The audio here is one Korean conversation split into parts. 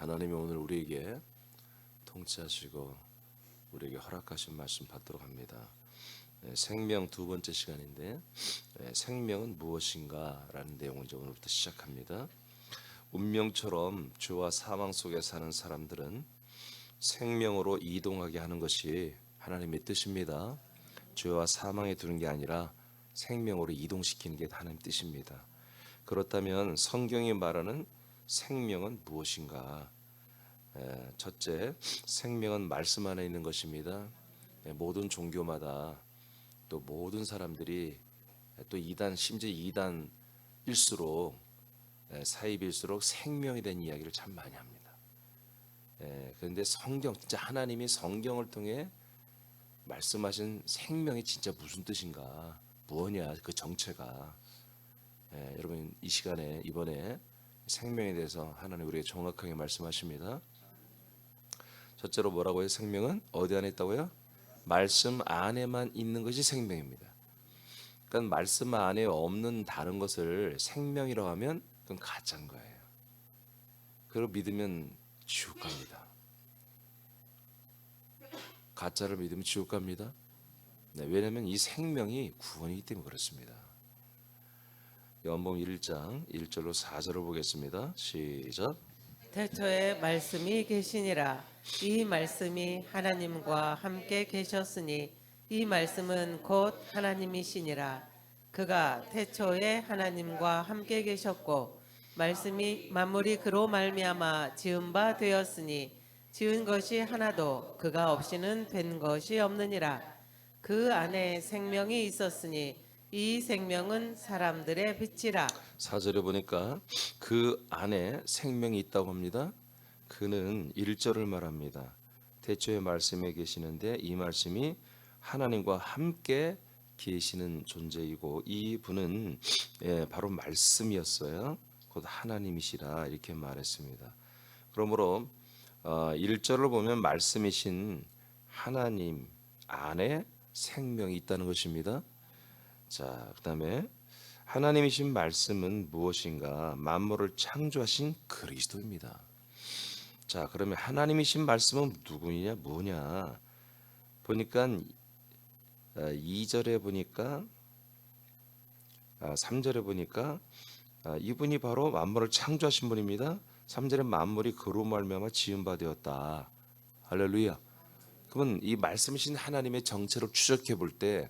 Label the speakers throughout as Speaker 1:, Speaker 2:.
Speaker 1: 하나님이 오늘 우리에게 통치하시고 우리에게 허락하신 말씀 받도록 합니다. 생명 두 번째 시간인데 생명은 무엇인가 라는 내용을 이제 오늘부터 시작합니다. 운명처럼 죄와 사망 속에 사는 사람들은 생명으로 이동하게 하는 것이 하나님의 뜻입니다. 죄와 사망에 두는 게 아니라 생명으로 이동시키는 게 하나님의 뜻입니다. 그렇다면 성경이 말하는 생명은 무엇인가? 첫째, 생명은 말씀 안에 있는 것입니다. 모든 종교마다 또 모든 사람들이 또 이단 심지어 이단일수록 사입일수록 생명에 대한 이야기를 참 많이 합니다. 그런데 성경 진짜 하나님이 성경을 통해 말씀하신 생명이 진짜 무슨 뜻인가? 무엇이냐 그 정체가? 여러분 이 시간에 이번에 생명에 대해서 하나님 우리에게 정확하게 말씀하십니다. 첫째로 뭐라고 해요? 생명은 어디 안에 있다고요? 말씀 안에만 있는 것이 생명입니다. 그러니까 말씀 안에 없는 다른 것을 생명이라고 하면 그건 가짜인 거예요. 그걸 믿으면 지옥 갑니다. 가짜를 믿으면 지옥 갑니다. 왜냐하면 이 생명이 구원이기 때문에 그렇습니다. 요한복음 1장 1절로 4절을 보겠습니다. 시작.
Speaker 2: 태초에 말씀이 계시니라. 이 말씀이 하나님과 함께 계셨으니 이 말씀은 곧 하나님이시니라. 그가 태초에 하나님과 함께 계셨고 말씀이 만물이 그로 말미암아 지은 바 되었으니 지은 것이 하나도 그가 없이는 된 것이 없느니라. 그 안에 생명이 있었으니 이 생명은 사람들의 빛이라.
Speaker 1: 4절에 보니까 그 안에 생명이 있다고 합니다. 그는 1절을 말합니다. 태초에 말씀에 계시는데 이 말씀이 하나님과 함께 계시는 존재이고 이 분은 바로 말씀이었어요. 곧 하나님이시라 이렇게 말했습니다. 그러므로 1절을 보면 말씀이신 하나님 안에 생명이 있다는 것입니다. 자, 그다음에 하나님이신 말씀은 무엇인가? 만물을 창조하신 그리스도입니다. 자, 그러면 하나님이신 말씀은 누구냐? 뭐냐? 보니까 2절에 보니까 3절에 보니까 이분이 바로 만물을 창조하신 분입니다. 3절에 만물이 그로 말미암아 지은 바 되었다. 할렐루야. 그러면 이 말씀이신 하나님의 정체를 추적해 볼 때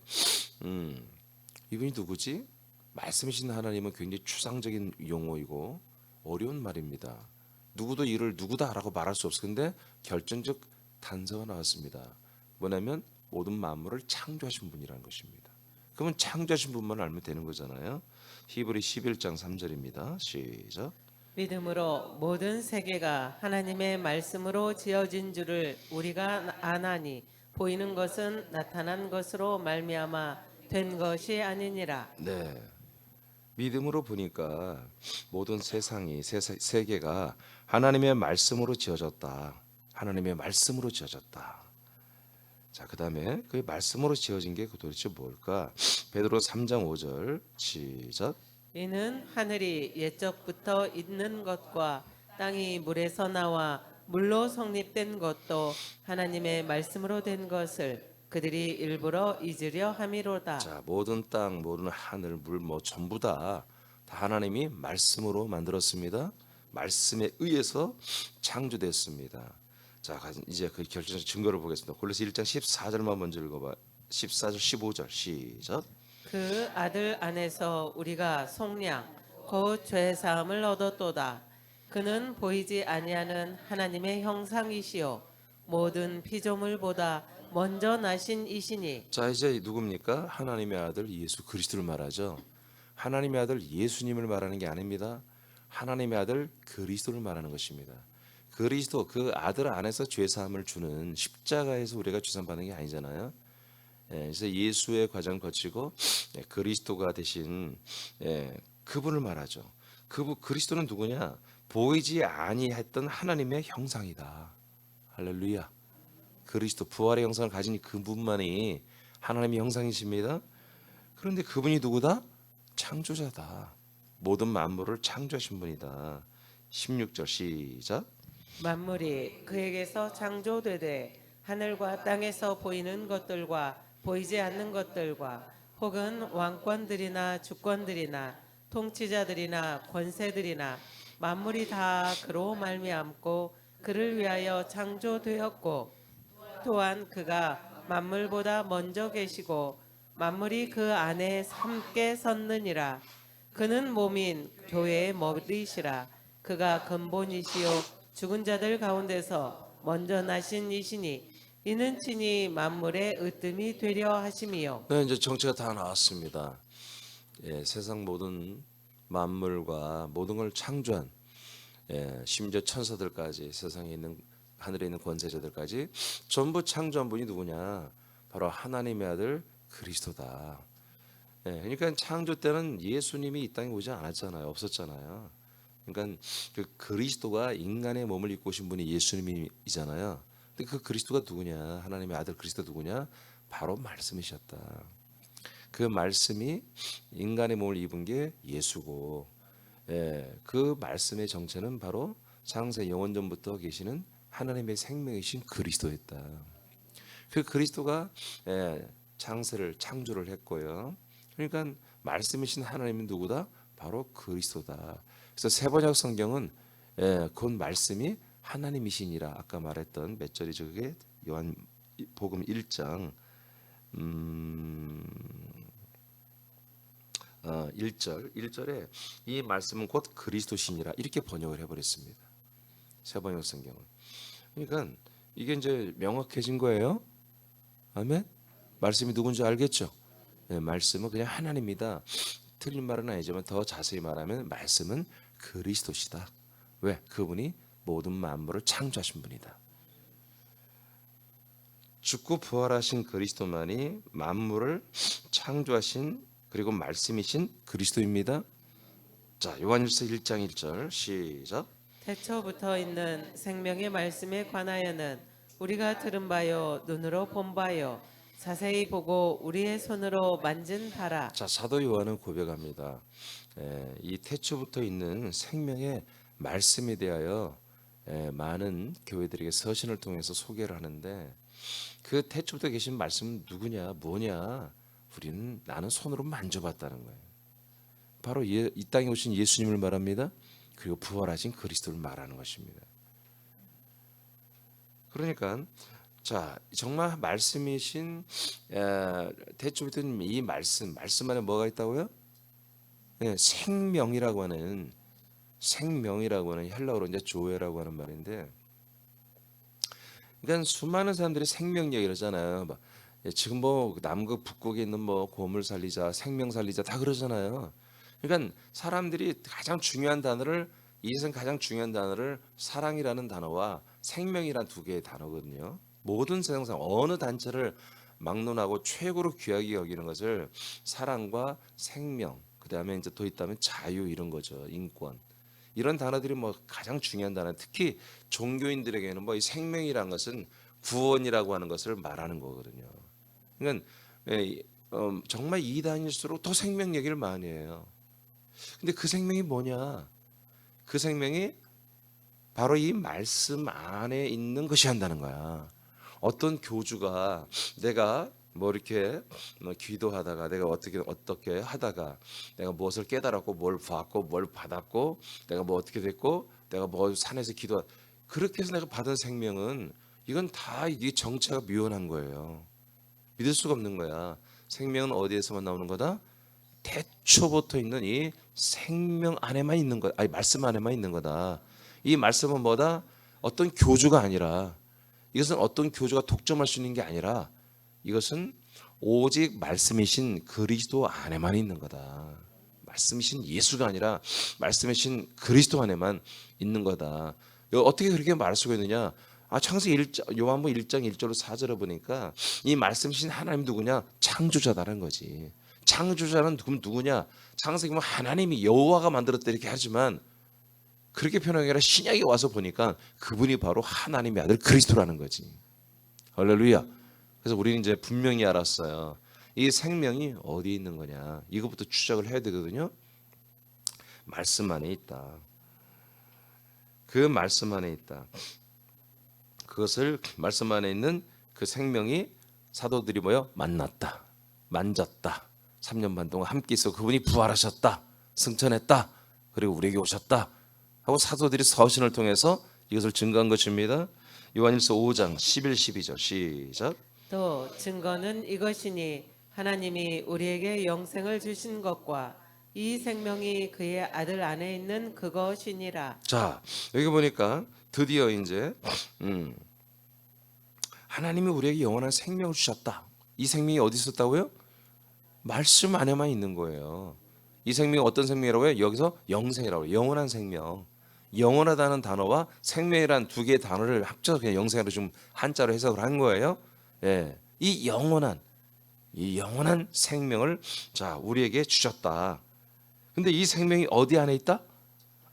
Speaker 1: 이분이 누구지? 말씀이신 하나님은 굉장히 추상적인 용어이고 어려운 말입니다. 누구도 이를 누구다라고 말할 수 없어. 근데 결정적 단서가 나왔습니다. 뭐냐면 모든 만물을 창조하신 분이라는 것입니다. 그러면 창조하신 분만 알면 되는 거잖아요. 히브리 11장 3절입니다. 시작.
Speaker 2: 믿음으로 모든 세계가 하나님의 말씀으로 지어진 줄을 우리가 아나니 보이는 것은 나타난 것으로 말미암아 된 것이 아니니라.
Speaker 1: 네. 믿음으로 보니까 모든 세상이 세계가 하나님의 말씀으로 지어졌다. 하나님의 말씀으로 지어졌다. 자, 그다음에 그 말씀으로 지어진 게 도대체 뭘까? 베드로 3장 5절 시작.
Speaker 2: 이는 하늘이 옛적부터 있는 것과 땅이 물에서 나와 물로 성립된 것도 하나님의 말씀으로 된 것을 그들이 일부러 잊으려 함이로다.
Speaker 1: 자, 모든 땅, 모든 하늘, 물 뭐 전부 다 하나님이 말씀으로 만들었습니다. 말씀에 의해서 창조됐습니다. 자, 이제 그 결정적 증거를 보겠습니다. 골로새 1장 14절만 먼저 읽어봐. 14절, 15절 시작.
Speaker 2: 그 아들 안에서 우리가 속량 곧 죄 사함을 얻었도다. 그는 보이지 아니하는 하나님의 형상이시요 모든 피조물보다 먼저 나신 이시니.
Speaker 1: 자, 이제 누굽니까? 하나님의 아들 예수 그리스도를 말하죠. 하나님의 아들 예수님을 말하는 게 아닙니다. 하나님의 아들 그리스도를 말하는 것입니다. 그리스도 그 아들 안에서 죄 사함을 주는 십자가에서 우리가 죄 사함 받는 게 아니잖아요. 그래서 예수의 과정 거치고 그리스도가 되신 그분을 말하죠. 그분 그리스도는 누구냐? 보이지 아니했던 하나님의 형상이다. 할렐루야. 그리스도 부활의 형상을 가진 그분만이 하나님의 형상이십니다. 그런데 그분이 누구다? 창조자다. 모든 만물을 창조하신 분이다. 16절 시작.
Speaker 2: 만물이 그에게서 창조되되 하늘과 땅에서 보이는 것들과 보이지 않는 것들과 혹은 왕권들이나 주권들이나 통치자들이나 권세들이나 만물이 다 그로 말미암고 그를 위하여 창조되었고 또한 그가 만물보다 먼저 계시고 만물이 그 안에 함께 섰느니라. 그는 몸인 교회의 머리시라. 그가 근본이시요 죽은 자들 가운데서 먼저 나신 이시니 이는 친히 만물의 으뜸이 되려 하심이요.
Speaker 1: 네, 이제 정체가 다 나왔습니다. 세상 모든 만물과 모든 걸 창조한 심지어 천사들까지 세상에 있는 하늘에 있는 권세자들까지 전부 창조한 분이 누구냐? 바로 하나님의 아들 그리스도다. 그러니까 창조 때는 예수님이 이 땅에 오지 않았잖아요. 없었잖아요. 그러니까 그 그리스도가 인간의 몸을 입고 오신 분이 예수님이잖아요. 근데 그 그리스도가 누구냐? 하나님의 아들 그리스도 누구냐? 바로 말씀이셨다. 그 말씀이 인간의 몸을 입은 게 예수고, 그 말씀의 정체는 바로 창세 영원전부터 계시는 하나님의 생명이신 그리스도였다. 그 그리스도가 창세를 창조를 했고요. 그러니까 말씀이신 하나님은 누구다? 바로 그리스도다. 그래서 세번역 성경은 그 말씀이 하나님이시니라 아까 말했던 몇 절이죠? 그게 요한 복음 1장 1절에 이 말씀은 곧 그리스도시니라 이렇게 번역을 해버렸습니다. 세번역 성경은. 그러니까 이게 이제 명확해진 거예요. 아멘. 말씀이 누군지 알겠죠? 말씀은 그냥 하나님이다. 틀린 말은 아니지만 더 자세히 말하면 말씀은 그리스도시다. 왜? 그분이 모든 만물을 창조하신 분이다. 죽고 부활하신 그리스도만이 만물을 창조하신 그리고 말씀이신 그리스도입니다. 자, 요한일서 1장 1절 시작.
Speaker 2: 태초부터 있는 생명의 말씀에 관하여는 우리가 들은 바요 눈으로 본 바요 자세히 보고 우리의 손으로 만진 바라.
Speaker 1: 자, 사도 요한은 고백합니다. 이 태초부터 있는 생명의 말씀에 대하여 많은 교회들에게 서신을 통해서 소개를 하는데 그 태초부터 계신 말씀은 누구냐, 뭐냐? 나는 손으로 만져봤다는 거예요. 바로 이 땅에 오신 예수님을 말합니다. 그리고 부활하신 그리스도를 말하는 것입니다. 그러니까 자, 정말 말씀이신 태초부터 이 말씀 안에 뭐가 있다고요? 생명이라고 하는 헬라어로 이제 조에라고 하는 말인데, 그러니까 수많은 사람들이 생명력 이러잖아요. 지금 뭐 남극 북극에 있는 뭐 고물 살리자, 생명 살리자 다 그러잖아요. 그러니까 사람들이 가장 중요한 단어를 이 세상 가장 중요한 단어를 사랑이라는 단어와 생명이란 두 개의 단어거든요. 모든 세상상 어느 단체를 막론하고 최고로 귀하게 여기는 것을 사랑과 생명, 그다음에 이제 더 있다면 자유 이런 거죠. 인권. 이런 단어들이 뭐 가장 중요한 단어. 특히 종교인들에게는 뭐 이 생명이라는 것은 구원이라고 하는 것을 말하는 거거든요. 그러니까 정말 이단일수록 더 생명 얘기를 많이 해요. 근데 그 생명이 뭐냐? 그 생명이 바로 이 말씀 안에 있는 것이 한다는 거야. 어떤 교주가 내가 뭐 이렇게 기도하다가 내가 어떻게 하다가 내가 무엇을 깨달았고 뭘 봤고 뭘 받았고 내가 뭐 어떻게 됐고 내가 뭐 산에서 그렇게 해서 내가 받은 생명은 이건 다 이게 정체가 묘연한 거예요. 믿을 수가 없는 거야. 생명은 어디에서만 나오는 거다? 태초부터 있는 이 생명 안에만 있는 거다. 아니 말씀 안에만 있는 거다. 이 말씀은 뭐다? 어떤 교주가 아니라, 이것은 어떤 교주가 독점할 수 있는 게 아니라 이것은 오직 말씀이신 그리스도 안에만 있는 거다. 말씀이신 예수가 아니라 말씀이신 그리스도 안에만 있는 거다. 어떻게 그렇게 말할 수가 있느냐? 창세기 요한복음 1장 1절로 4절을 보니까 이 말씀이신 하나님 누구냐? 창조자다라는 거지. 창조자는 그럼 누구냐? 창세기 보면 하나님이 여호와가 만들었다 이렇게 하지만 그렇게 표현하기 아니라 신약에 와서 보니까 그분이 바로 하나님의 아들 그리스도라는 거지. 할렐루야. 그래서 우리는 이제 분명히 알았어요. 이 생명이 어디에 있는 거냐? 이것부터 추적을 해야 되거든요. 말씀 안에 있다. 그 말씀 안에 있다. 그것을 말씀 안에 있는 그 생명이 사도들이 모여 만났다, 만졌다. 3년 반 동안 함께 있어 그분이 부활하셨다, 승천했다, 그리고 우리에게 오셨다 하고 사도들이 서신을 통해서 이것을 증거한 것입니다. 요한일서 5장 11, 12절 시작.
Speaker 2: 또 증거는 이것이니 하나님이 우리에게 영생을 주신 것과 이 생명이 그의 아들 안에 있는 그것이니라.
Speaker 1: 자, 여기 보니까 드디어 이제 하나님이 우리에게 영원한 생명을 주셨다. 이 생명이 어디 있었다고요? 말씀 안에만 있는 거예요. 이 생명이 어떤 생명이라고요? 여기서 영생이라고 해요. 영원한 생명. 영원하다는 단어와 생명이란 두 개의 단어를 합쳐서 그냥 영생으로 좀 한자로 해석을 한 거예요. 예, 이 영원한 생명을 자 우리에게 주셨다. 근데 이 생명이 어디 안에 있다?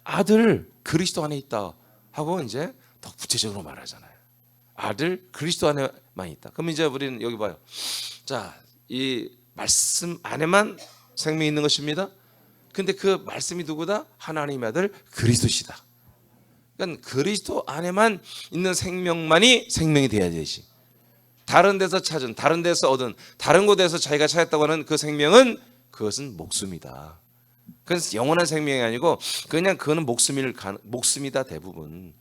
Speaker 1: 아들 그리스도 안에 있다 하고 이제 더 구체적으로 말하잖아요. 아들 그리스도 안에만 있다. 그럼 이제 우리는 여기 봐요. 자, 이 말씀 안에만 생명이 있는 것입니다. 근데 그 말씀이 누구다? 하나님의 아들 그리스도시다. 그러니까 그리스도 안에만 있는 생명만이 생명이 돼야 되지. 다른 데서 찾은, 다른 데서 얻은, 다른 곳에서 자기가 찾았다고 하는 그 생명은 그것은 목숨이다. 그래서 영원한 생명이 아니고 그냥 그거는 목숨이다 대부분.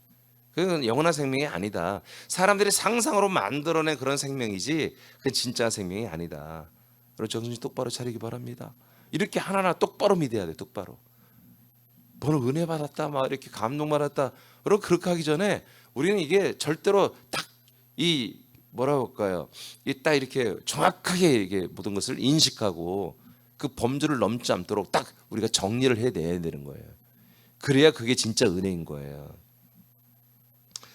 Speaker 1: 그건 영원한 생명이 아니다. 사람들이 상상으로 만들어낸 그런 생명이지 그건 진짜 생명이 아니다. 여러분 정신 똑바로 차리기 바랍니다. 이렇게 하나하나 똑바로 믿어야 돼. 똑바로. 너는 은혜 받았다 막 이렇게 감동 받았다. 여러분 그렇게 하기 전에 우리는 이게 절대로 딱 이 뭐라고 할까요? 이 딱 이렇게 정확하게 이게 모든 것을 인식하고 그 범주를 넘지 않도록 딱 우리가 정리를 해내야 되는 거예요. 그래야 그게 진짜 은혜인 거예요.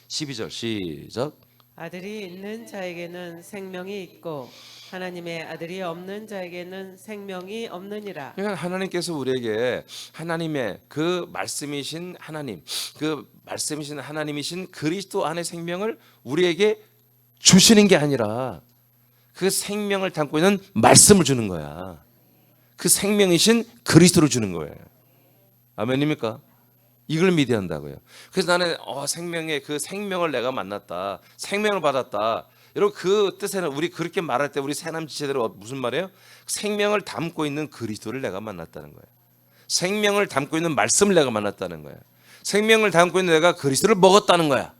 Speaker 1: 12절 시작.
Speaker 2: 아들이 있는 자에게는 생명이 있고 하나님의 아들이 없는 자에게는 생명이 없느니라.
Speaker 1: 그러니까 하나님께서 우리에게 하나님의 그 말씀이신 하나님, 그 말씀이신 하나님이신 그리스도 안의 생명을 우리에게 주시는 게 아니라 그 생명을 담고 있는 말씀을 주는 거야. 그 생명이신 그리스도를 주는 거예요. 아멘입니까? 이걸 믿어야 한다고요. 그래서 나는 생명의 그 생명을 내가 만났다, 생명을 받았다. 여러분 그 뜻에는 우리 그렇게 말할 때 우리 새남지체대로 무슨 말이에요? 생명을 담고 있는 그리스도를 내가 만났다는 거예요. 생명을 담고 있는 말씀을 내가 만났다는 거예요. 생명을 담고 있는 내가 그리스도를 먹었다는 거야.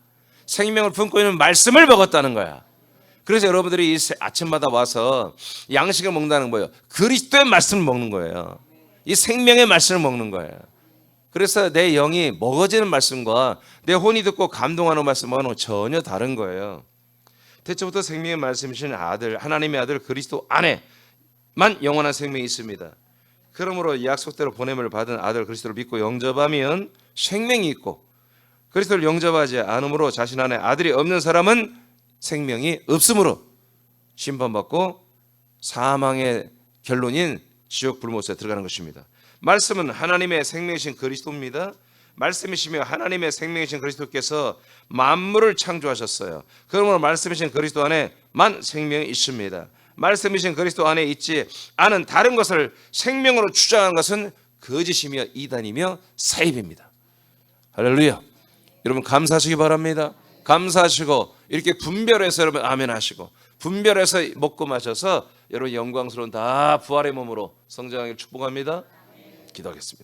Speaker 1: 생명을 품고 있는 말씀을 먹었다는 거야. 그래서 여러분들이 이 아침마다 와서 양식을 먹는다는 거예요. 그리스도의 말씀을 먹는 거예요. 이 생명의 말씀을 먹는 거예요. 그래서 내 영이 먹어지는 말씀과 내 혼이 듣고 감동하는 말씀과는 전혀 다른 거예요. 태초부터 생명의 말씀이신 아들, 하나님의 아들 그리스도 안에만 영원한 생명이 있습니다. 그러므로 약속대로 보냄을 받은 아들 그리스도를 믿고 영접하면 생명이 있고 그리스도를 영접하지 않으므로 자신 안에 아들이 없는 사람은 생명이 없으므로 심판받고 사망의 결론인 지옥 불못에 들어가는 것입니다. 말씀은 하나님의 생명이신 그리스도입니다. 말씀이시며 하나님의 생명이신 그리스도께서 만물을 창조하셨어요. 그러므로 말씀이신 그리스도 안에만 생명이 있습니다. 말씀이신 그리스도 안에 있지 않은 다른 것을 생명으로 주장하는 것은 거짓이며 이단이며 사입입니다. 할렐루야. 여러분 감사하시기 바랍니다. 감사하시고 이렇게 분별해서 여러분 아멘 하시고 분별해서 먹고 마셔서 여러분 영광스러운 다 부활의 몸으로 성장하기를 축복합니다. 기도하겠습니다.